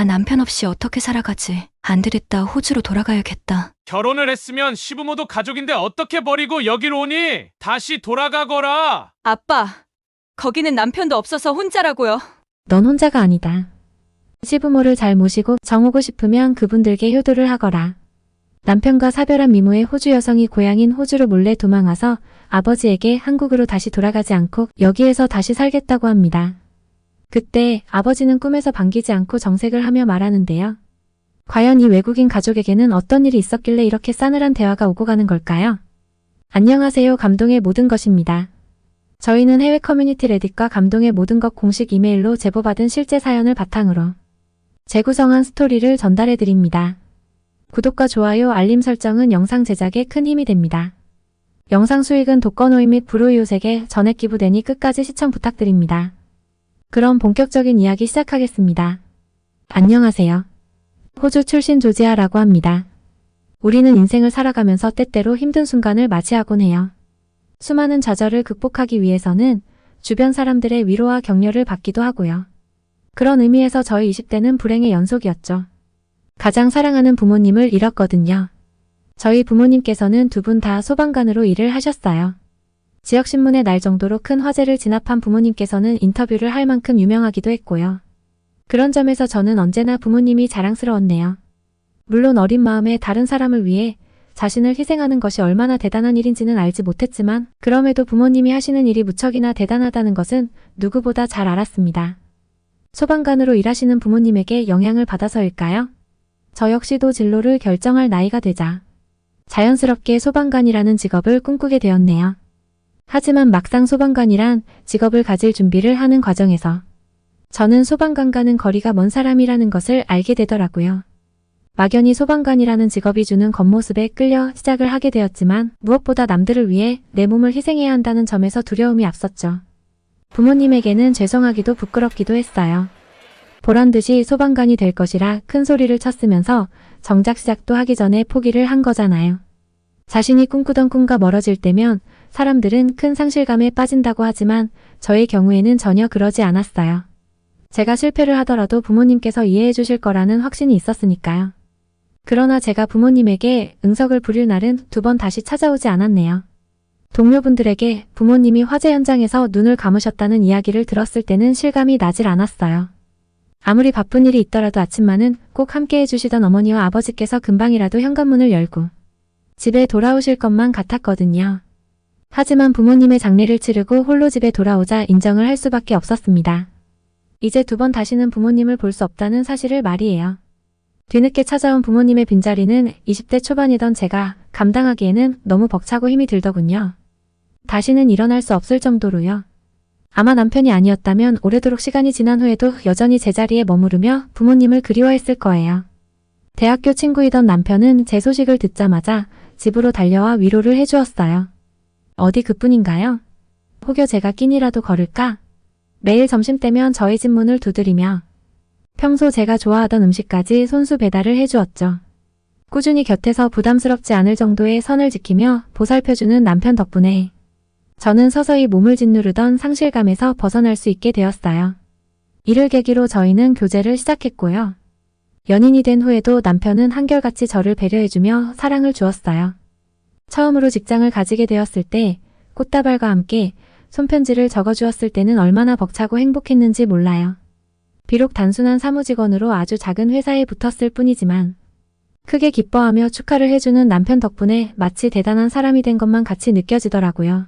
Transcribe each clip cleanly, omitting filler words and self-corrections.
남편 없이 어떻게 살아가지? 안 되겠다. 호주로 돌아가야겠다. 결혼을 했으면 시부모도 가족인데 어떻게 버리고 여기로 오니? 다시 돌아가거라. 아빠, 거기는 남편도 없어서 혼자라고요. 넌 혼자가 아니다. 시부모를 잘 모시고 정오고 싶으면 그분들께 효도를 하거라. 남편과 사별한 미모의 호주 여성이 고향인 호주로 몰래 도망와서 아버지에게 한국으로 다시 돌아가지 않고 여기에서 다시 살겠다고 합니다. 그때 아버지는 꿈에서 반기지 않고 정색을 하며 말하는데요. 과연 이 외국인 가족에게는 어떤 일이 있었길래 이렇게 싸늘한 대화가 오고 가는 걸까요? 안녕하세요. 감동의 모든 것입니다. 저희는 해외 커뮤니티 레딧과 감동의 모든 것 공식 이메일로 제보받은 실제 사연을 바탕으로 재구성한 스토리를 전달해 드립니다. 구독과 좋아요, 알림 설정은 영상 제작에 큰 힘이 됩니다. 영상 수익은 독거노인 및 불우이웃에게 전액 기부되니 끝까지 시청 부탁드립니다. 그럼 본격적인 이야기 시작하겠습니다. 안녕하세요. 호주 출신 조지아라고 합니다. 우리는 인생을 살아가면서 때때로 힘든 순간을 맞이하곤 해요. 수많은 좌절을 극복하기 위해서는 주변 사람들의 위로와 격려를 받기도 하고요. 그런 의미에서 저희 20대는 불행의 연속이었죠. 가장 사랑하는 부모님을 잃었거든요. 저희 부모님께서는 두 분 다 소방관으로 일을 하셨어요. 지역신문에 날 정도로 큰 화제를 진압한 부모님께서는 인터뷰를 할 만큼 유명하기도 했고요. 그런 점에서 저는 언제나 부모님이 자랑스러웠네요. 물론 어린 마음에 다른 사람을 위해 자신을 희생하는 것이 얼마나 대단한 일인지는 알지 못했지만 그럼에도 부모님이 하시는 일이 무척이나 대단하다는 것은 누구보다 잘 알았습니다. 소방관으로 일하시는 부모님에게 영향을 받아서일까요? 저 역시도 진로를 결정할 나이가 되자 자연스럽게 소방관이라는 직업을 꿈꾸게 되었네요. 하지만 막상 소방관이란 직업을 가질 준비를 하는 과정에서 저는 소방관과는 거리가 먼 사람이라는 것을 알게 되더라고요. 막연히 소방관이라는 직업이 주는 겉모습에 끌려 시작을 하게 되었지만 무엇보다 남들을 위해 내 몸을 희생해야 한다는 점에서 두려움이 앞섰죠. 부모님에게는 죄송하기도 부끄럽기도 했어요. 보란듯이 소방관이 될 것이라 큰 소리를 쳤으면서 정작 시작도 하기 전에 포기를 한 거잖아요. 자신이 꿈꾸던 꿈과 멀어질 때면 사람들은 큰 상실감에 빠진다고 하지만 저의 경우에는 전혀 그러지 않았어요. 제가 실패를 하더라도 부모님께서 이해해 주실 거라는 확신이 있었으니까요. 그러나 제가 부모님에게 응석을 부릴 날은 두 번 다시 찾아오지 않았네요. 동료분들에게 부모님이 화재 현장에서 눈을 감으셨다는 이야기를 들었을 때는 실감이 나질 않았어요. 아무리 바쁜 일이 있더라도 아침만은 꼭 함께 해주시던 어머니와 아버지께서 금방이라도 현관문을 열고 집에 돌아오실 것만 같았거든요. 하지만 부모님의 장례를 치르고 홀로 집에 돌아오자 인정을 할 수밖에 없었습니다. 이제 두 번 다시는 부모님을 볼 수 없다는 사실을 말이에요. 뒤늦게 찾아온 부모님의 빈자리는 20대 초반이던 제가 감당하기에는 너무 벅차고 힘이 들더군요. 다시는 일어날 수 없을 정도로요. 아마 남편이 아니었다면 오래도록 시간이 지난 후에도 여전히 제자리에 머무르며 부모님을 그리워했을 거예요. 대학교 친구이던 남편은 제 소식을 듣자마자 집으로 달려와 위로를 해주었어요. 어디 그뿐인가요? 혹여 제가 끼니라도 걸을까? 매일 점심때면 저희 집 문을 두드리며 평소 제가 좋아하던 음식까지 손수 배달을 해주었죠. 꾸준히 곁에서 부담스럽지 않을 정도의 선을 지키며 보살펴주는 남편 덕분에 저는 서서히 몸을 짓누르던 상실감에서 벗어날 수 있게 되었어요. 이를 계기로 저희는 교제를 시작했고요. 연인이 된 후에도 남편은 한결같이 저를 배려해주며 사랑을 주었어요. 처음으로 직장을 가지게 되었을 때 꽃다발과 함께 손편지를 적어주었을 때는 얼마나 벅차고 행복했는지 몰라요. 비록 단순한 사무직원으로 아주 작은 회사에 붙었을 뿐이지만 크게 기뻐하며 축하를 해주는 남편 덕분에 마치 대단한 사람이 된 것만 같이 느껴지더라고요.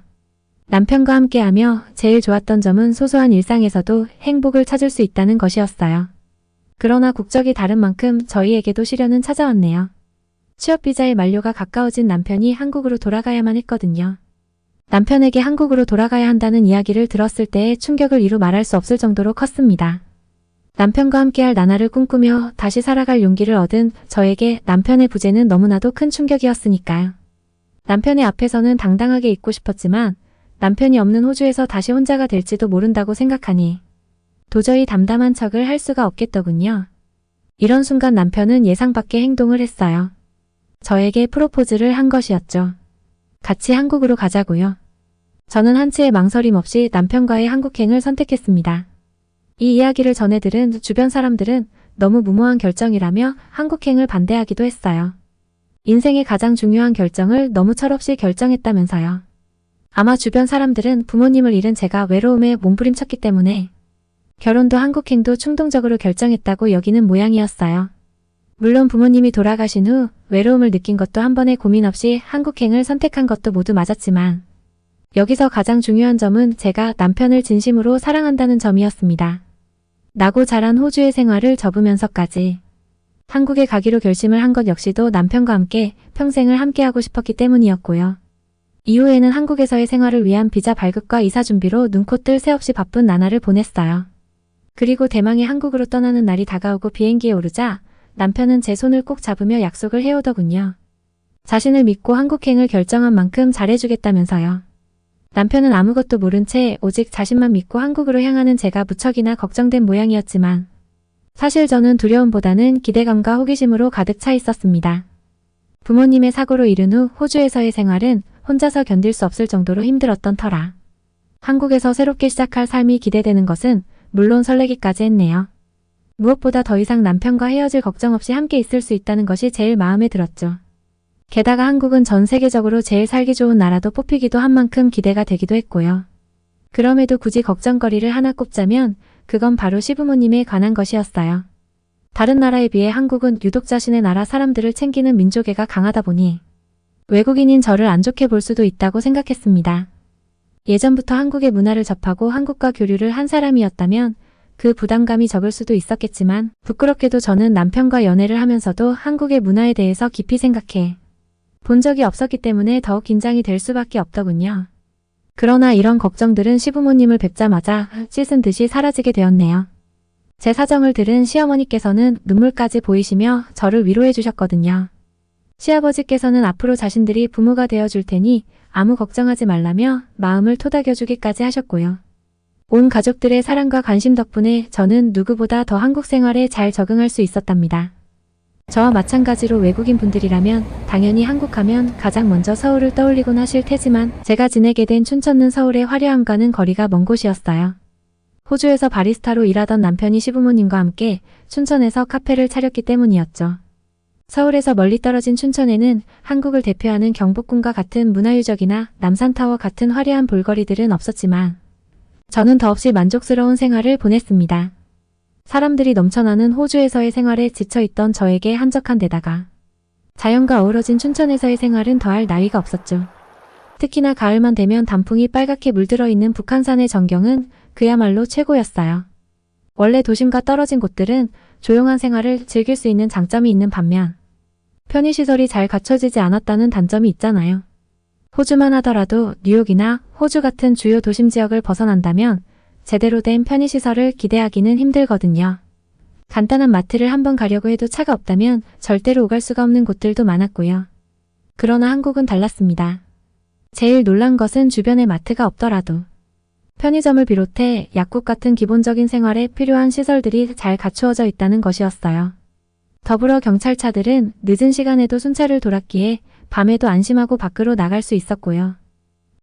남편과 함께하며 제일 좋았던 점은 소소한 일상에서도 행복을 찾을 수 있다는 것이었어요. 그러나 국적이 다른 만큼 저희에게도 시련은 찾아왔네요. 취업비자의 만료가 가까워진 남편이 한국으로 돌아가야만 했거든요. 남편에게 한국으로 돌아가야 한다는 이야기를 들었을 때의 충격을 이루 말할 수 없을 정도로 컸습니다. 남편과 함께할 나날을 꿈꾸며 다시 살아갈 용기를 얻은 저에게 남편의 부재는 너무나도 큰 충격이었으니까요. 남편의 앞에서는 당당하게 있고 싶었지만 남편이 없는 호주에서 다시 혼자가 될지도 모른다고 생각하니 도저히 담담한 척을 할 수가 없겠더군요. 이런 순간 남편은 예상 밖의 행동을 했어요. 저에게 프로포즈를 한 것이었죠. 같이 한국으로 가자고요. 저는 한치의 망설임 없이 남편과의 한국행을 선택했습니다. 이 이야기를 전해 들은 주변 사람들은 너무 무모한 결정이라며 한국행을 반대하기도 했어요. 인생의 가장 중요한 결정을 너무 철없이 결정했다면서요. 아마 주변 사람들은 부모님을 잃은 제가 외로움에 몸부림쳤기 때문에 결혼도 한국행도 충동적으로 결정했다고 여기는 모양이었어요. 물론 부모님이 돌아가신 후 외로움을 느낀 것도 한 번의 고민 없이 한국행을 선택한 것도 모두 맞았지만 여기서 가장 중요한 점은 제가 남편을 진심으로 사랑한다는 점이었습니다. 나고 자란 호주의 생활을 접으면서까지 한국에 가기로 결심을 한 것 역시도 남편과 함께 평생을 함께하고 싶었기 때문이었고요. 이후에는 한국에서의 생활을 위한 비자 발급과 이사 준비로 눈코뜰 새 없이 바쁜 나날을 보냈어요. 그리고 대망의 한국으로 떠나는 날이 다가오고 비행기에 오르자 남편은 제 손을 꼭 잡으며 약속을 해오더군요. 자신을 믿고 한국행을 결정한 만큼 잘해주겠다면서요. 남편은 아무것도 모른 채 오직 자신만 믿고 한국으로 향하는 제가 무척이나 걱정된 모양이었지만 사실 저는 두려움보다는 기대감과 호기심으로 가득 차 있었습니다. 부모님의 사고로 잃은 후 호주에서의 생활은 혼자서 견딜 수 없을 정도로 힘들었던 터라 한국에서 새롭게 시작할 삶이 기대되는 것은 물론 설레기까지 했네요. 무엇보다 더 이상 남편과 헤어질 걱정 없이 함께 있을 수 있다는 것이 제일 마음에 들었죠. 게다가 한국은 전 세계적으로 제일 살기 좋은 나라도 뽑히기도 한 만큼 기대가 되기도 했고요. 그럼에도 굳이 걱정거리를 하나 꼽자면 그건 바로 시부모님에 관한 것이었어요. 다른 나라에 비해 한국은 유독 자신의 나라 사람들을 챙기는 민족애가 강하다 보니 외국인인 저를 안 좋게 볼 수도 있다고 생각했습니다. 예전부터 한국의 문화를 접하고 한국과 교류를 한 사람이었다면 그 부담감이 적을 수도 있었겠지만 부끄럽게도 저는 남편과 연애를 하면서도 한국의 문화에 대해서 깊이 생각해 본 적이 없었기 때문에 더욱 긴장이 될 수밖에 없더군요. 그러나 이런 걱정들은 시부모님을 뵙자마자 씻은 듯이 사라지게 되었네요. 제 사정을 들은 시어머니께서는 눈물까지 보이시며 저를 위로해 주셨거든요. 시아버지께서는 앞으로 자신들이 부모가 되어줄 테니 아무 걱정하지 말라며 마음을 토닥여주기까지 하셨고요. 온 가족들의 사랑과 관심 덕분에 저는 누구보다 더 한국 생활에 잘 적응할 수 있었답니다. 저와 마찬가지로 외국인 분들이라면 당연히 한국하면 가장 먼저 서울을 떠올리곤 하실 테지만 제가 지내게 된 춘천은 서울의 화려함과는 거리가 먼 곳이었어요. 호주에서 바리스타로 일하던 남편이 시부모님과 함께 춘천에서 카페를 차렸기 때문이었죠. 서울에서 멀리 떨어진 춘천에는 한국을 대표하는 경복궁과 같은 문화유적이나 남산타워 같은 화려한 볼거리들은 없었지만 저는 더없이 만족스러운 생활을 보냈습니다. 사람들이 넘쳐나는 호주에서의 생활에 지쳐있던 저에게 한적한 데다가 자연과 어우러진 춘천에서의 생활은 더할 나위가 없었죠. 특히나 가을만 되면 단풍이 빨갛게 물들어 있는 북한산의 전경은 그야말로 최고였어요. 원래 도심과 떨어진 곳들은 조용한 생활을 즐길 수 있는 장점이 있는 반면 편의시설이 잘 갖춰지지 않았다는 단점이 있잖아요. 호주만 하더라도 뉴욕이나 호주 같은 주요 도심 지역을 벗어난다면 제대로 된 편의시설을 기대하기는 힘들거든요. 간단한 마트를 한번 가려고 해도 차가 없다면 절대로 오갈 수가 없는 곳들도 많았고요. 그러나 한국은 달랐습니다. 제일 놀란 것은 주변에 마트가 없더라도 편의점을 비롯해 약국 같은 기본적인 생활에 필요한 시설들이 잘 갖추어져 있다는 것이었어요. 더불어 경찰차들은 늦은 시간에도 순찰을 돌았기에 밤에도 안심하고 밖으로 나갈 수 있었고요.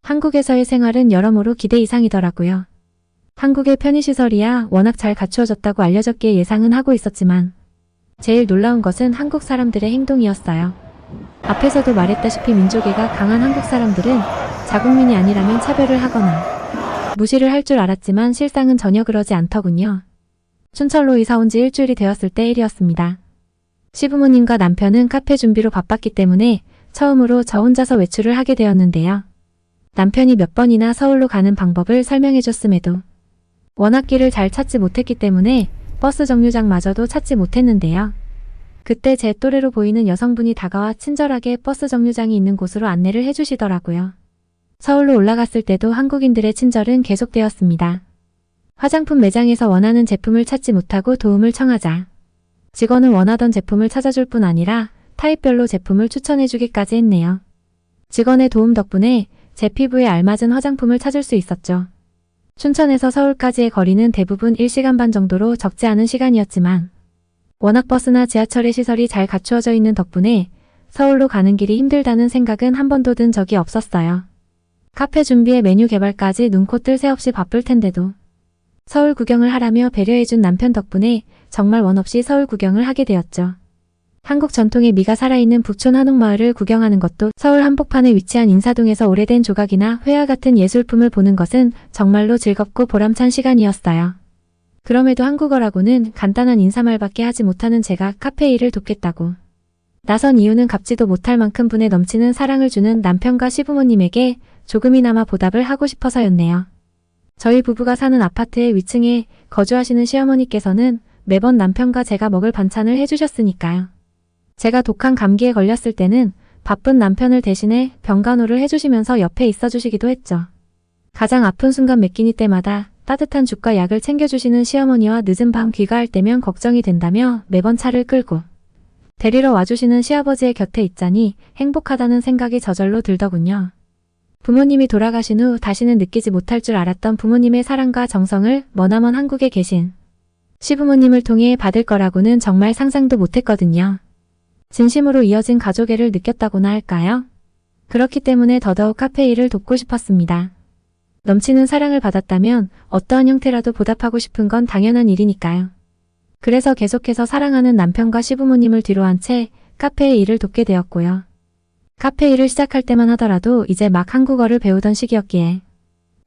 한국에서의 생활은 여러모로 기대 이상이더라고요. 한국의 편의시설이야 워낙 잘 갖추어졌다고 알려졌기에 예상은 하고 있었지만 제일 놀라운 것은 한국 사람들의 행동이었어요. 앞에서도 말했다시피 민족애가 강한 한국 사람들은 자국민이 아니라면 차별을 하거나 무시를 할 줄 알았지만 실상은 전혀 그러지 않더군요. 춘천로 이사 온 지 일주일이 되었을 때 일이었습니다. 시부모님과 남편은 카페 준비로 바빴기 때문에 처음으로 저 혼자서 외출을 하게 되었는데요. 남편이 몇 번이나 서울로 가는 방법을 설명해줬음에도 워낙 길을 잘 찾지 못했기 때문에 버스 정류장마저도 찾지 못했는데요. 그때 제 또래로 보이는 여성분이 다가와 친절하게 버스 정류장이 있는 곳으로 안내를 해주시더라고요. 서울로 올라갔을 때도 한국인들의 친절은 계속되었습니다. 화장품 매장에서 원하는 제품을 찾지 못하고 도움을 청하자 직원은 원하던 제품을 찾아줄 뿐 아니라 타입별로 제품을 추천해주기까지 했네요. 직원의 도움 덕분에 제 피부에 알맞은 화장품을 찾을 수 있었죠. 춘천에서 서울까지의 거리는 대부분 1시간 반 정도로 적지 않은 시간이었지만 워낙 버스나 지하철의 시설이 잘 갖추어져 있는 덕분에 서울로 가는 길이 힘들다는 생각은 한 번도 든 적이 없었어요. 카페 준비에 메뉴 개발까지 눈코 뜰 새 없이 바쁠 텐데도 서울 구경을 하라며 배려해준 남편 덕분에 정말 원 없이 서울 구경을 하게 되었죠. 한국 전통의 미가 살아있는 북촌 한옥마을을 구경하는 것도 서울 한복판에 위치한 인사동에서 오래된 조각이나 회화 같은 예술품을 보는 것은 정말로 즐겁고 보람찬 시간이었어요. 그럼에도 한국어라고는 간단한 인사말밖에 하지 못하는 제가 카페 일을 돕겠다고 나선 이유는 갚지도 못할 만큼 분에 넘치는 사랑을 주는 남편과 시부모님에게 조금이나마 보답을 하고 싶어서였네요. 저희 부부가 사는 아파트의 위층에 거주하시는 시어머니께서는 매번 남편과 제가 먹을 반찬을 해주셨으니까요. 제가 독한 감기에 걸렸을 때는 바쁜 남편을 대신해 병간호를 해주시면서 옆에 있어주시기도 했죠. 가장 아픈 순간 매 끼니 때마다 따뜻한 죽과 약을 챙겨주시는 시어머니와 늦은 밤 귀가할 때면 걱정이 된다며 매번 차를 끌고 데리러 와주시는 시아버지의 곁에 있자니 행복하다는 생각이 저절로 들더군요. 부모님이 돌아가신 후 다시는 느끼지 못할 줄 알았던 부모님의 사랑과 정성을 머나먼 한국에 계신 시부모님을 통해 받을 거라고는 정말 상상도 못했거든요. 진심으로 이어진 가족애를 느꼈다고나 할까요? 그렇기 때문에 더더욱 카페 일을 돕고 싶었습니다. 넘치는 사랑을 받았다면 어떠한 형태라도 보답하고 싶은 건 당연한 일이니까요. 그래서 계속해서 사랑하는 남편과 시부모님을 뒤로 한 채 카페의 일을 돕게 되었고요. 카페 일을 시작할 때만 하더라도 이제 막 한국어를 배우던 시기였기에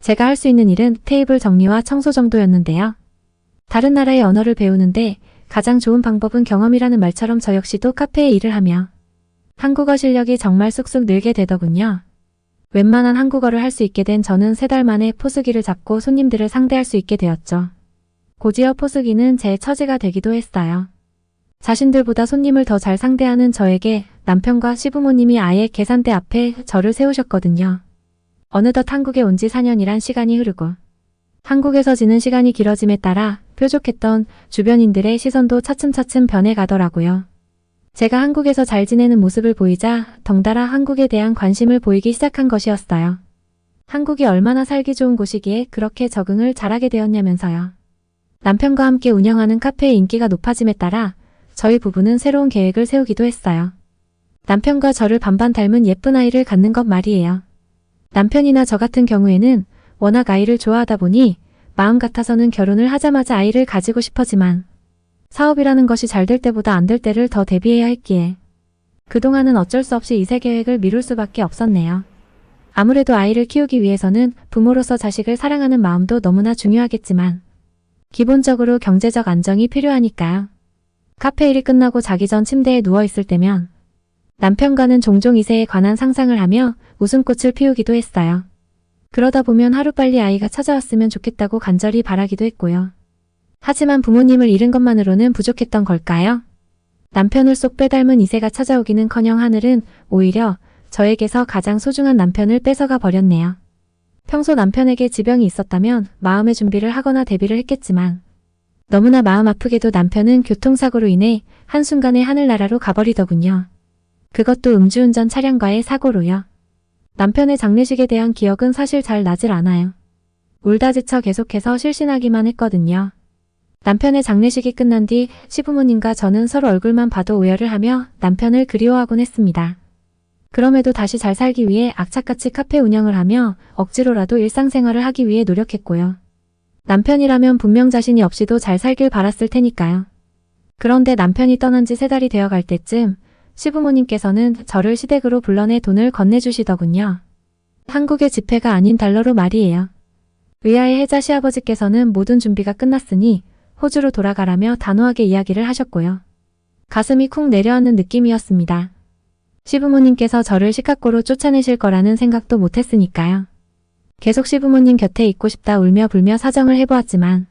제가 할 수 있는 일은 테이블 정리와 청소 정도였는데요. 다른 나라의 언어를 배우는데 가장 좋은 방법은 경험이라는 말처럼 저 역시도 카페의 일을 하며 한국어 실력이 정말 쑥쑥 늘게 되더군요. 웬만한 한국어를 할 수 있게 된 저는 3달 만에 포스기를 잡고 손님들을 상대할 수 있게 되었죠. 곧이어 포스기는 제 처지가 되기도 했어요. 자신들보다 손님을 더 잘 상대하는 저에게 남편과 시부모님이 아예 계산대 앞에 저를 세우셨거든요. 어느덧 한국에 온 지 4년이란 시간이 흐르고 한국에서 지는 시간이 길어짐에 따라 뾰족했던 주변인들의 시선도 차츰차츰 변해가더라고요. 제가 한국에서 잘 지내는 모습을 보이자 덩달아 한국에 대한 관심을 보이기 시작한 것이었어요. 한국이 얼마나 살기 좋은 곳이기에 그렇게 적응을 잘하게 되었냐면서요. 남편과 함께 운영하는 카페의 인기가 높아짐에 따라 저희 부부는 새로운 계획을 세우기도 했어요. 남편과 저를 반반 닮은 예쁜 아이를 갖는 것 말이에요. 남편이나 저 같은 경우에는 워낙 아이를 좋아하다 보니 마음 같아서는 결혼을 하자마자 아이를 가지고 싶어지만 사업이라는 것이 잘 될 때보다 안 될 때를 더 대비해야 했기에 그동안은 어쩔 수 없이 이세 계획을 미룰 수밖에 없었네요. 아무래도 아이를 키우기 위해서는 부모로서 자식을 사랑하는 마음도 너무나 중요하겠지만 기본적으로 경제적 안정이 필요하니까요. 카페 일이 끝나고 자기 전 침대에 누워있을 때면 남편과는 종종 이세에 관한 상상을 하며 웃음꽃을 피우기도 했어요. 그러다 보면 하루빨리 아이가 찾아왔으면 좋겠다고 간절히 바라기도 했고요. 하지만 부모님을 잃은 것만으로는 부족했던 걸까요? 남편을 쏙 빼닮은 이세가 찾아오기는커녕 하늘은 오히려 저에게서 가장 소중한 남편을 뺏어가 버렸네요. 평소 남편에게 지병이 있었다면 마음의 준비를 하거나 대비를 했겠지만 너무나 마음 아프게도 남편은 교통사고로 인해 한순간에 하늘나라로 가버리더군요. 그것도 음주운전 차량과의 사고로요. 남편의 장례식에 대한 기억은 사실 잘 나질 않아요. 울다 지쳐 계속해서 실신하기만 했거든요. 남편의 장례식이 끝난 뒤 시부모님과 저는 서로 얼굴만 봐도 오열을 하며 남편을 그리워하곤 했습니다. 그럼에도 다시 잘 살기 위해 악착같이 카페 운영을 하며 억지로라도 일상생활을 하기 위해 노력했고요. 남편이라면 분명 자신이 없이도 잘 살길 바랐을 테니까요. 그런데 남편이 떠난 지 3달이 되어갈 때쯤 시부모님께서는 저를 시댁으로 불러내 돈을 건네주시더군요. 한국의 지폐가 아닌 달러로 말이에요. 의아해 혜자 시아버지께서는 모든 준비가 끝났으니 호주로 돌아가라며 단호하게 이야기를 하셨고요. 가슴이 쿵 내려앉는 느낌이었습니다. 시부모님께서 저를 시카고로 쫓아내실 거라는 생각도 못했으니까요. 계속 시부모님 곁에 있고 싶다 울며 불며 사정을 해보았지만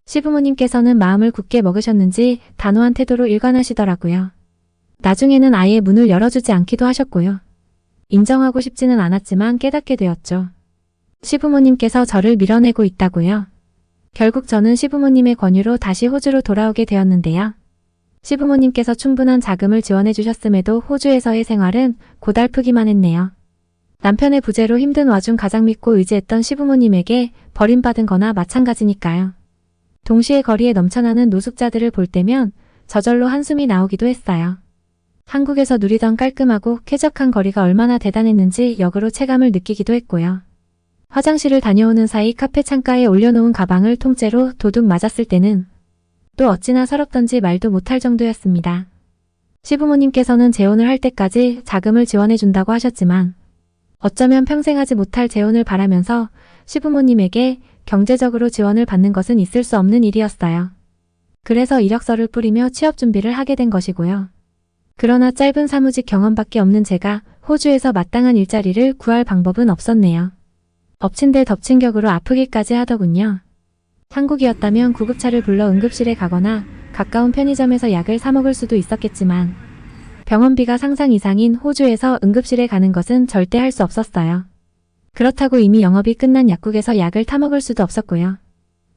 시부모님께서는 마음을 굳게 먹으셨는지 단호한 태도로 일관하시더라고요. 나중에는 아예 문을 열어주지 않기도 하셨고요. 인정하고 싶지는 않았지만 깨닫게 되었죠. 시부모님께서 저를 밀어내고 있다고요. 결국 저는 시부모님의 권유로 다시 호주로 돌아오게 되었는데요. 시부모님께서 충분한 자금을 지원해 주셨음에도 호주에서의 생활은 고달프기만 했네요. 남편의 부재로 힘든 와중 가장 믿고 의지했던 시부모님에게 버림받은 거나 마찬가지니까요. 동시에 거리에 넘쳐나는 노숙자들을 볼 때면 저절로 한숨이 나오기도 했어요. 한국에서 누리던 깔끔하고 쾌적한 거리가 얼마나 대단했는지 역으로 체감을 느끼기도 했고요. 화장실을 다녀오는 사이 카페 창가에 올려놓은 가방을 통째로 도둑 맞았을 때는 또 어찌나 서럽던지 말도 못할 정도였습니다. 시부모님께서는 재혼을 할 때까지 자금을 지원해준다고 하셨지만 어쩌면 평생 하지 못할 재혼을 바라면서 시부모님에게 경제적으로 지원을 받는 것은 있을 수 없는 일이었어요. 그래서 이력서를 뿌리며 취업 준비를 하게 된 것이고요. 그러나 짧은 사무직 경험밖에 없는 제가 호주에서 마땅한 일자리를 구할 방법은 없었네요. 엎친 데 덮친 격으로 아프기까지 하더군요. 한국이었다면 구급차를 불러 응급실에 가거나 가까운 편의점에서 약을 사 먹을 수도 있었겠지만 병원비가 상상 이상인 호주에서 응급실에 가는 것은 절대 할 수 없었어요. 그렇다고 이미 영업이 끝난 약국에서 약을 타 먹을 수도 없었고요.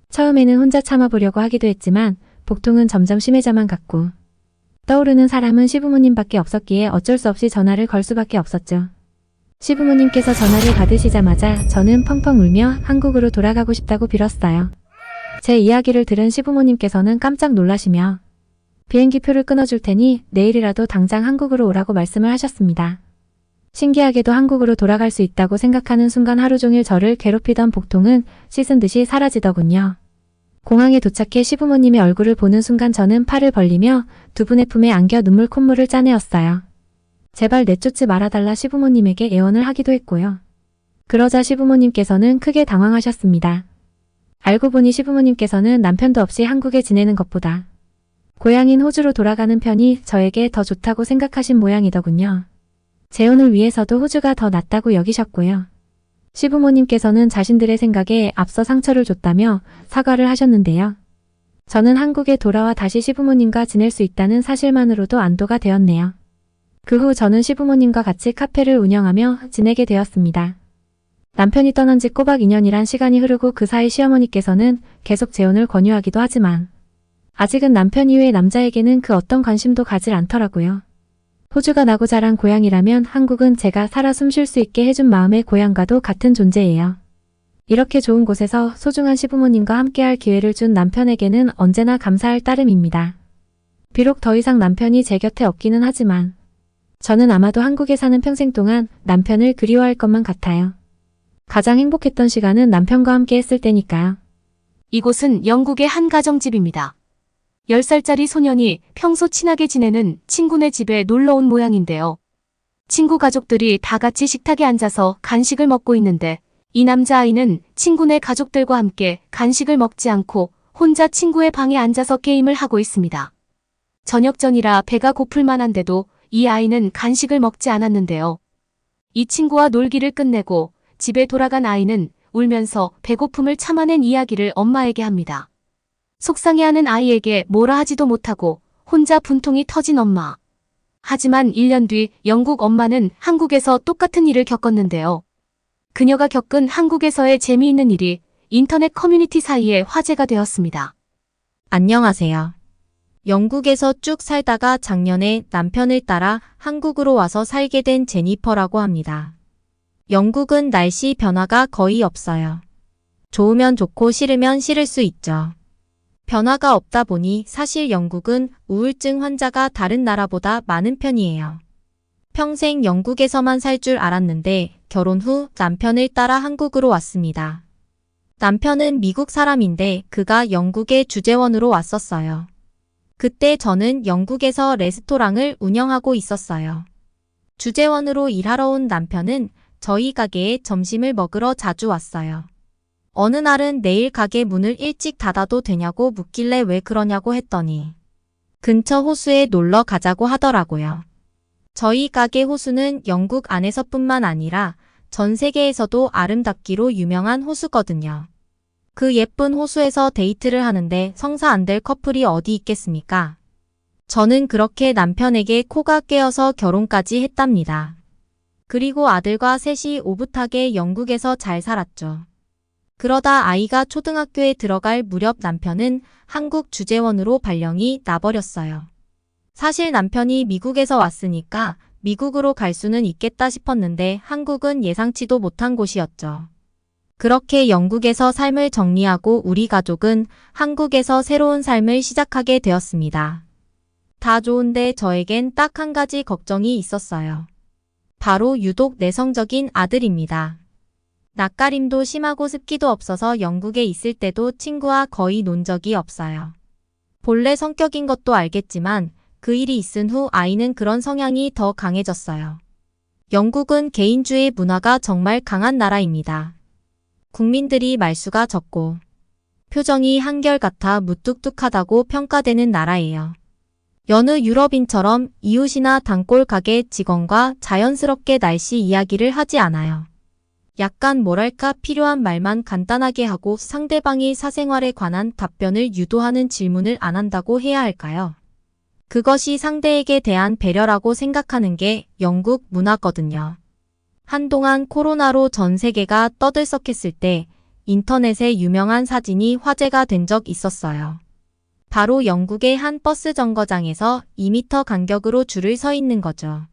처음에는 혼자 참아보려고 하기도 했지만 복통은 점점 심해져만 갔고 떠오르는 사람은 시부모님밖에 없었기에 어쩔 수 없이 전화를 걸 수밖에 없었죠. 시부모님께서 전화를 받으시자마자 저는 펑펑 울며 한국으로 돌아가고 싶다고 빌었어요. 제 이야기를 들은 시부모님께서는 깜짝 놀라시며 비행기표를 끊어줄 테니 내일이라도 당장 한국으로 오라고 말씀을 하셨습니다. 신기하게도 한국으로 돌아갈 수 있다고 생각하는 순간 하루 종일 저를 괴롭히던 복통은 씻은 듯이 사라지더군요. 공항에 도착해 시부모님의 얼굴을 보는 순간 저는 팔을 벌리며 두 분의 품에 안겨 눈물 콧물을 짜내었어요. 제발 내쫓지 말아달라 시부모님에게 애원을 하기도 했고요. 그러자 시부모님께서는 크게 당황하셨습니다. 알고 보니 시부모님께서는 남편도 없이 한국에 지내는 것보다 고향인 호주로 돌아가는 편이 저에게 더 좋다고 생각하신 모양이더군요. 재혼을 위해서도 호주가 더 낫다고 여기셨고요. 시부모님께서는 자신들의 생각에 앞서 상처를 줬다며 사과를 하셨는데요. 저는 한국에 돌아와 다시 시부모님과 지낼 수 있다는 사실만으로도 안도가 되었네요. 그 후 저는 시부모님과 같이 카페를 운영하며 지내게 되었습니다. 남편이 떠난 지 꼬박 2년이란 시간이 흐르고 그 사이 시어머니께서는 계속 재혼을 권유하기도 하지만 아직은 남편 이외의 남자에게는 그 어떤 관심도 가질 않더라고요. 호주가 나고 자란 고향이라면 한국은 제가 살아 숨 쉴 수 있게 해준 마음의 고향과도 같은 존재예요. 이렇게 좋은 곳에서 소중한 시부모님과 함께할 기회를 준 남편에게는 언제나 감사할 따름입니다. 비록 더 이상 남편이 제 곁에 없기는 하지만 저는 아마도 한국에 사는 평생 동안 남편을 그리워할 것만 같아요. 가장 행복했던 시간은 남편과 함께 했을 때니까요. 이곳은 영국의 한 가정집입니다. 10살짜리 소년이 평소 친하게 지내는 친구네 집에 놀러 온 모양인데요. 친구 가족들이 다 같이 식탁에 앉아서 간식을 먹고 있는데 이 남자아이는 친구네 가족들과 함께 간식을 먹지 않고 혼자 친구의 방에 앉아서 게임을 하고 있습니다. 저녁 전이라 배가 고플 만한데도 이 아이는 간식을 먹지 않았는데요. 이 친구와 놀기를 끝내고 집에 돌아간 아이는 울면서 배고픔을 참아낸 이야기를 엄마에게 합니다. 속상해하는 아이에게 뭐라 하지도 못하고 혼자 분통이 터진 엄마. 하지만 1년 뒤 영국 엄마는 한국에서 똑같은 일을 겪었는데요. 그녀가 겪은 한국에서의 재미있는 일이 인터넷 커뮤니티 사이에 화제가 되었습니다. 안녕하세요. 영국에서 쭉 살다가 작년에 남편을 따라 한국으로 와서 살게 된 제니퍼라고 합니다. 영국은 날씨 변화가 거의 없어요. 좋으면 좋고 싫으면 싫을 수 있죠. 변화가 없다 보니 사실 영국은 우울증 환자가 다른 나라보다 많은 편이에요. 평생 영국에서만 살 줄 알았는데 결혼 후 남편을 따라 한국으로 왔습니다. 남편은 미국 사람인데 그가 영국의 주재원으로 왔었어요. 그때 저는 영국에서 레스토랑을 운영하고 있었어요. 주재원으로 일하러 온 남편은 저희 가게에 점심을 먹으러 자주 왔어요. 어느 날은 내일 가게 문을 일찍 닫아도 되냐고 묻길래 왜 그러냐고 했더니 근처 호수에 놀러 가자고 하더라고요. 저희 가게 호수는 영국 안에서뿐만 아니라 전 세계에서도 아름답기로 유명한 호수거든요. 그 예쁜 호수에서 데이트를 하는데 성사 안 될 커플이 어디 있겠습니까? 저는 그렇게 남편에게 코가 깨어서 결혼까지 했답니다. 그리고 아들과 셋이 오붓하게 영국에서 잘 살았죠. 그러다 아이가 초등학교에 들어갈 무렵 남편은 한국 주재원으로 발령이 나버렸어요. 사실 남편이 미국에서 왔으니까 미국으로 갈 수는 있겠다 싶었는데 한국은 예상치도 못한 곳이었죠. 그렇게 영국에서 삶을 정리하고 우리 가족은 한국에서 새로운 삶을 시작하게 되었습니다. 다 좋은데 저에겐 딱 한 가지 걱정이 있었어요. 바로 유독 내성적인 아들입니다. 낯가림도 심하고 습기도 없어서 영국에 있을 때도 친구와 거의 논 적이 없어요. 본래 성격인 것도 알겠지만 그 일이 있은 후 아이는 그런 성향이 더 강해졌어요. 영국은 개인주의 문화가 정말 강한 나라입니다. 국민들이 말수가 적고 표정이 한결같아 무뚝뚝하다고 평가되는 나라예요. 여느 유럽인처럼 이웃이나 단골 가게 직원과 자연스럽게 날씨 이야기를 하지 않아요. 약간 뭐랄까 필요한 말만 간단하게 하고 상대방의 사생활에 관한 답변을 유도하는 질문을 안 한다고 해야 할까요? 그것이 상대에게 대한 배려라고 생각하는 게 영국 문화거든요. 한동안 코로나로 전 세계가 떠들썩했을 때 인터넷에 유명한 사진이 화제가 된 적 있었어요. 바로 영국의 한 버스 정거장에서 2m 간격으로 줄을 서 있는 거죠.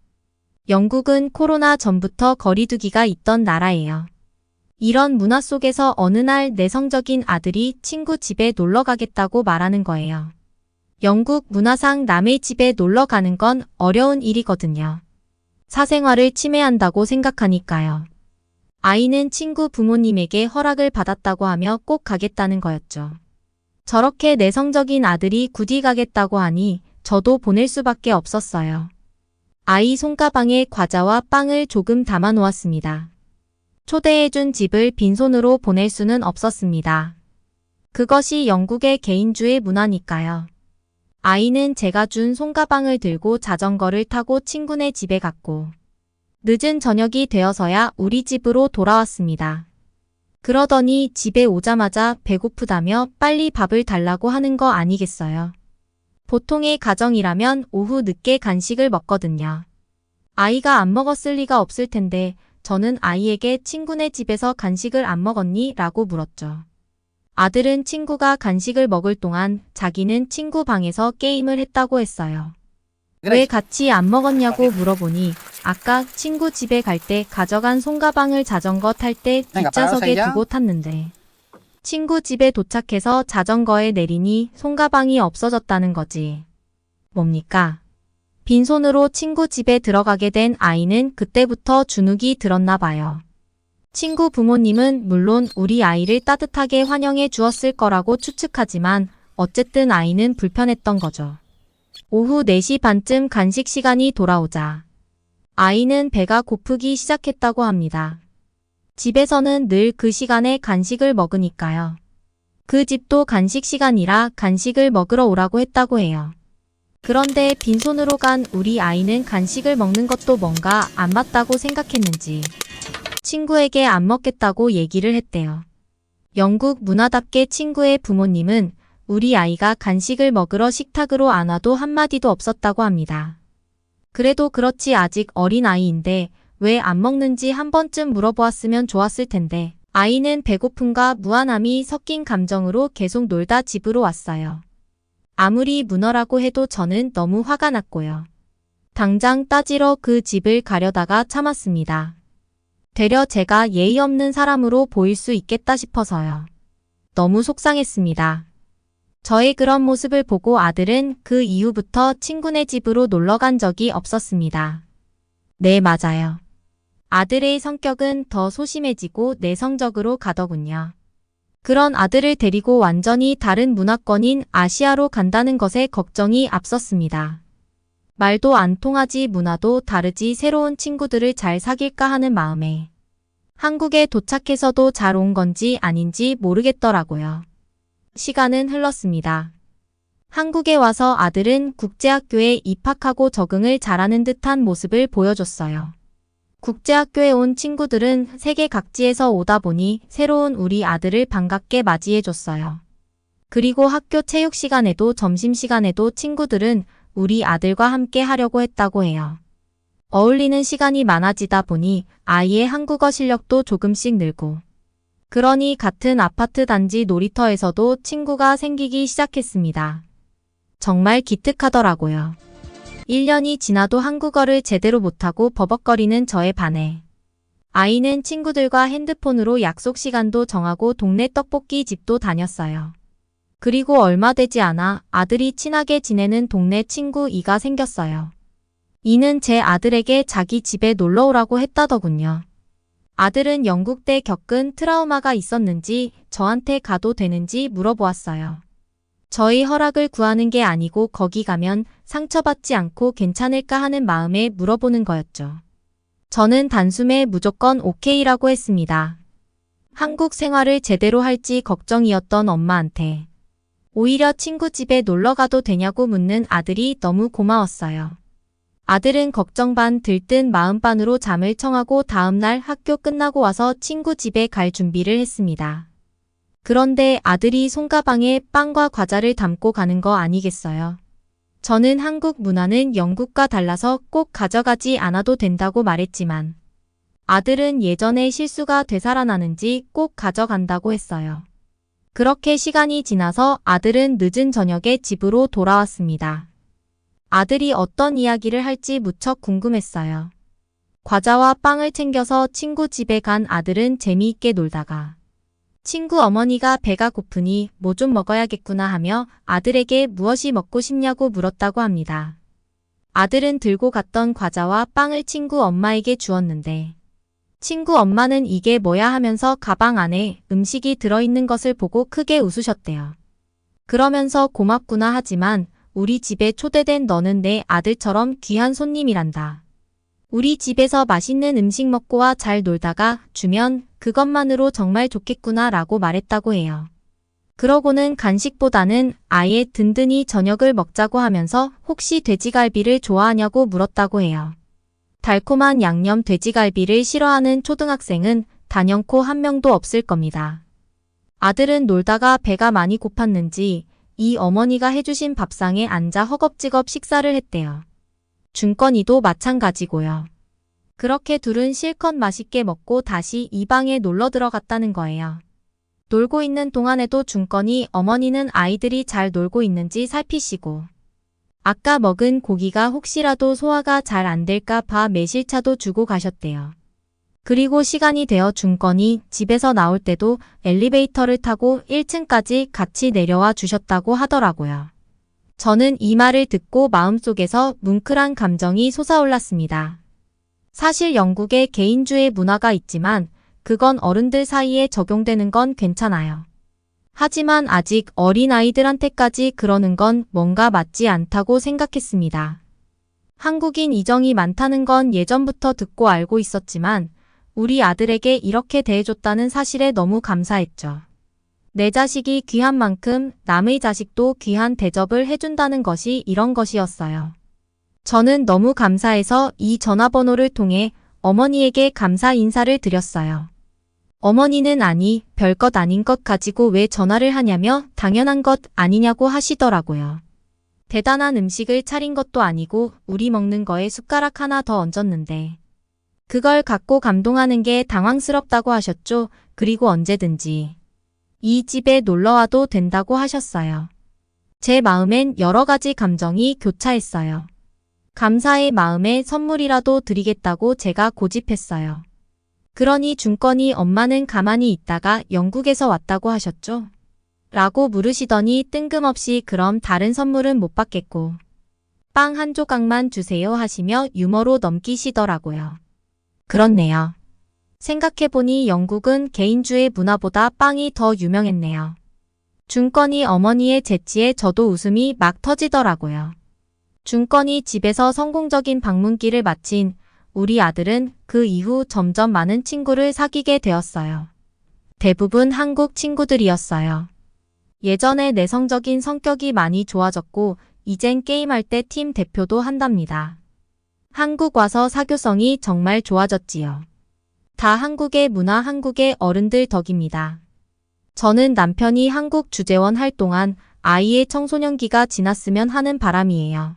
영국은 코로나 전부터 거리두기가 있던 나라예요. 이런 문화 속에서 어느 날 내성적인 아들이 친구 집에 놀러 가겠다고 말하는 거예요. 영국 문화상 남의 집에 놀러 가는 건 어려운 일이거든요. 사생활을 침해한다고 생각하니까요. 아이는 친구 부모님에게 허락을 받았다고 하며 꼭 가겠다는 거였죠. 저렇게 내성적인 아들이 굳이 가겠다고 하니 저도 보낼 수밖에 없었어요. 아이 손가방에 과자와 빵을 조금 담아 놓았습니다. 초대해준 집을 빈손으로 보낼 수는 없었습니다. 그것이 영국의 개인주의 문화니까요. 아이는 제가 준 손가방을 들고 자전거를 타고 친구네 집에 갔고 늦은 저녁이 되어서야 우리 집으로 돌아왔습니다. 그러더니 집에 오자마자 배고프다며 빨리 밥을 달라고 하는 거 아니겠어요? 보통의 가정이라면 오후 늦게 간식을 먹거든요. 아이가 안 먹었을 리가 없을 텐데 저는 아이에게 친구네 집에서 간식을 안 먹었니? 라고 물었죠. 아들은 친구가 간식을 먹을 동안 자기는 친구 방에서 게임을 했다고 했어요. 왜 같이 안 먹었냐고 물어보니 아까 친구 집에 갈 때 가져간 손가방을 자전거 탈 때 뒷좌석에 두고 탔는데 친구 집에 도착해서 자전거에 내리니 손가방이 없어졌다는 거지. 뭡니까? 빈손으로 친구 집에 들어가게 된 아이는 그때부터 주눅이 들었나 봐요. 친구 부모님은 물론 우리 아이를 따뜻하게 환영해 주었을 거라고 추측하지만 어쨌든 아이는 불편했던 거죠. 오후 4시 반쯤 간식 시간이 돌아오자 아이는 배가 고프기 시작했다고 합니다. 집에서는 늘 그 시간에 간식을 먹으니까요. 그 집도 간식 시간이라 간식을 먹으러 오라고 했다고 해요. 그런데 빈손으로 간 우리 아이는 간식을 먹는 것도 뭔가 안 맞다고 생각했는지 친구에게 안 먹겠다고 얘기를 했대요. 영국 문화답게 친구의 부모님은 우리 아이가 간식을 먹으러 식탁으로 안 와도 한마디도 없었다고 합니다. 그래도 그렇지 아직 어린 아이인데 왜 안 먹는지 한 번쯤 물어보았으면 좋았을 텐데 아이는 배고픔과 무안함이 섞인 감정으로 계속 놀다 집으로 왔어요. 아무리 문어라고 해도 저는 너무 화가 났고요. 당장 따지러 그 집을 가려다가 참았습니다. 되려 제가 예의 없는 사람으로 보일 수 있겠다 싶어서요. 너무 속상했습니다. 저의 그런 모습을 보고 아들은 그 이후부터 친구네 집으로 놀러 간 적이 없었습니다. 네, 맞아요. 아들의 성격은 더 소심해지고 내성적으로 가더군요. 그런 아들을 데리고 완전히 다른 문화권인 아시아로 간다는 것에 걱정이 앞섰습니다. 말도 안 통하지 문화도 다르지 새로운 친구들을 잘 사귈까 하는 마음에 한국에 도착해서도 잘 온 건지 아닌지 모르겠더라고요. 시간은 흘렀습니다. 한국에 와서 아들은 국제학교에 입학하고 적응을 잘하는 듯한 모습을 보여줬어요. 국제학교에 온 친구들은 세계 각지에서 오다 보니 새로운 우리 아들을 반갑게 맞이해줬어요. 그리고 학교 체육 시간에도 점심시간에도 친구들은 우리 아들과 함께 하려고 했다고 해요. 어울리는 시간이 많아지다 보니 아이의 한국어 실력도 조금씩 늘고 그러니 같은 아파트 단지 놀이터에서도 친구가 생기기 시작했습니다. 정말 기특하더라고요. 1년이 지나도 한국어를 제대로 못하고 버벅거리는 저에 반해 아이는 친구들과 핸드폰으로 약속 시간도 정하고 동네 떡볶이 집도 다녔어요. 그리고 얼마 되지 않아 아들이 친하게 지내는 동네 친구 이가 생겼어요. 이는 제 아들에게 자기 집에 놀러 오라고 했다더군요. 아들은 영국 때 겪은 트라우마가 있었는지 저한테 가도 되는지 물어보았어요. 저희 허락을 구하는 게 아니고 거기 가면 상처받지 않고 괜찮을까 하는 마음에 물어보는 거였죠. 저는 단숨에 무조건 오케이라고 했습니다. 한국 생활을 제대로 할지 걱정이었던 엄마한테 오히려 친구 집에 놀러 가도 되냐고 묻는 아들이 너무 고마웠어요. 아들은 걱정 반 들뜬 마음 반으로 잠을 청하고 다음날 학교 끝나고 와서 친구 집에 갈 준비를 했습니다. 그런데 아들이 손가방에 빵과 과자를 담고 가는 거 아니겠어요? 저는 한국 문화는 영국과 달라서 꼭 가져가지 않아도 된다고 말했지만 아들은 예전에 실수가 되살아나는지 꼭 가져간다고 했어요. 그렇게 시간이 지나서 아들은 늦은 저녁에 집으로 돌아왔습니다. 아들이 어떤 이야기를 할지 무척 궁금했어요. 과자와 빵을 챙겨서 친구 집에 간 아들은 재미있게 놀다가 친구 어머니가 배가 고프니 뭐 좀 먹어야겠구나 하며 아들에게 무엇이 먹고 싶냐고 물었다고 합니다. 아들은 들고 갔던 과자와 빵을 친구 엄마에게 주었는데 친구 엄마는 이게 뭐야 하면서 가방 안에 음식이 들어있는 것을 보고 크게 웃으셨대요. 그러면서 고맙구나 하지만 우리 집에 초대된 너는 내 아들처럼 귀한 손님이란다. 우리 집에서 맛있는 음식 먹고 와 잘 놀다가 주면 그것만으로 정말 좋겠구나 라고 말했다고 해요. 그러고는 간식보다는 아예 든든히 저녁을 먹자고 하면서 혹시 돼지갈비를 좋아하냐고 물었다고 해요. 달콤한 양념 돼지갈비를 싫어하는 초등학생은 단연코 한 명도 없을 겁니다. 아들은 놀다가 배가 많이 고팠는지 이 어머니가 해주신 밥상에 앉아 허겁지겁 식사를 했대요. 준건이도 마찬가지고요. 그렇게 둘은 실컷 맛있게 먹고 다시 이 방에 놀러 들어갔다는 거예요. 놀고 있는 동안에도 준건이 어머니는 아이들이 잘 놀고 있는지 살피시고 아까 먹은 고기가 혹시라도 소화가 잘 안 될까 봐 매실차도 주고 가셨대요. 그리고 시간이 되어 준건이 집에서 나올 때도 엘리베이터를 타고 1층까지 같이 내려와 주셨다고 하더라고요. 저는 이 말을 듣고 마음속에서 뭉클한 감정이 솟아올랐습니다. 사실 영국에 개인주의 문화가 있지만 그건 어른들 사이에 적용되는 건 괜찮아요. 하지만 아직 어린아이들한테까지 그러는 건 뭔가 맞지 않다고 생각했습니다. 한국인 이정이 많다는 건 예전부터 듣고 알고 있었지만 우리 아들에게 이렇게 대해줬다는 사실에 너무 감사했죠. 내 자식이 귀한 만큼 남의 자식도 귀한 대접을 해준다는 것이 이런 것이었어요. 저는 너무 감사해서 이 전화번호를 통해 어머니에게 감사 인사를 드렸어요. 어머니는 아니, 별것 아닌 것 가지고 왜 전화를 하냐며 당연한 것 아니냐고 하시더라고요. 대단한 음식을 차린 것도 아니고 우리 먹는 거에 숟가락 하나 더 얹었는데 그걸 갖고 감동하는 게 당황스럽다고 하셨죠. 그리고 언제든지 이 집에 놀러와도 된다고 하셨어요. 제 마음엔 여러 가지 감정이 교차했어요. 감사의 마음에 선물이라도 드리겠다고 제가 고집했어요. 그러니 준건이 엄마는 가만히 있다가 영국에서 왔다고 하셨죠? 라고 물으시더니 뜬금없이 그럼 다른 선물은 못 받겠고 빵 한 조각만 주세요 하시며 유머로 넘기시더라고요. 그렇네요. 생각해보니 영국은 개인주의 문화보다 빵이 더 유명했네요. 준건이 어머니의 재치에 저도 웃음이 막 터지더라고요. 준건이 집에서 성공적인 방문기를 마친 우리 아들은 그 이후 점점 많은 친구를 사귀게 되었어요. 대부분 한국 친구들이었어요. 예전에 내성적인 성격이 많이 좋아졌고 이젠 게임할 때 팀 대표도 한답니다. 한국 와서 사교성이 정말 좋아졌지요. 다 한국의 문화, 한국의 어른들 덕입니다. 저는 남편이 한국 주재원 할 동안 아이의 청소년기가 지났으면 하는 바람이에요.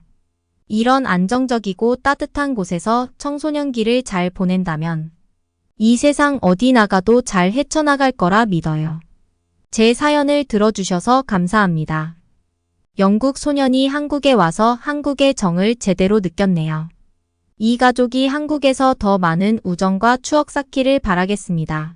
이런 안정적이고 따뜻한 곳에서 청소년기를 잘 보낸다면 이 세상 어디 나가도 잘 헤쳐나갈 거라 믿어요. 제 사연을 들어주셔서 감사합니다. 영국 소년이 한국에 와서 한국의 정을 제대로 느꼈네요. 이 가족이 한국에서 더 많은 우정과 추억 쌓기를 바라겠습니다.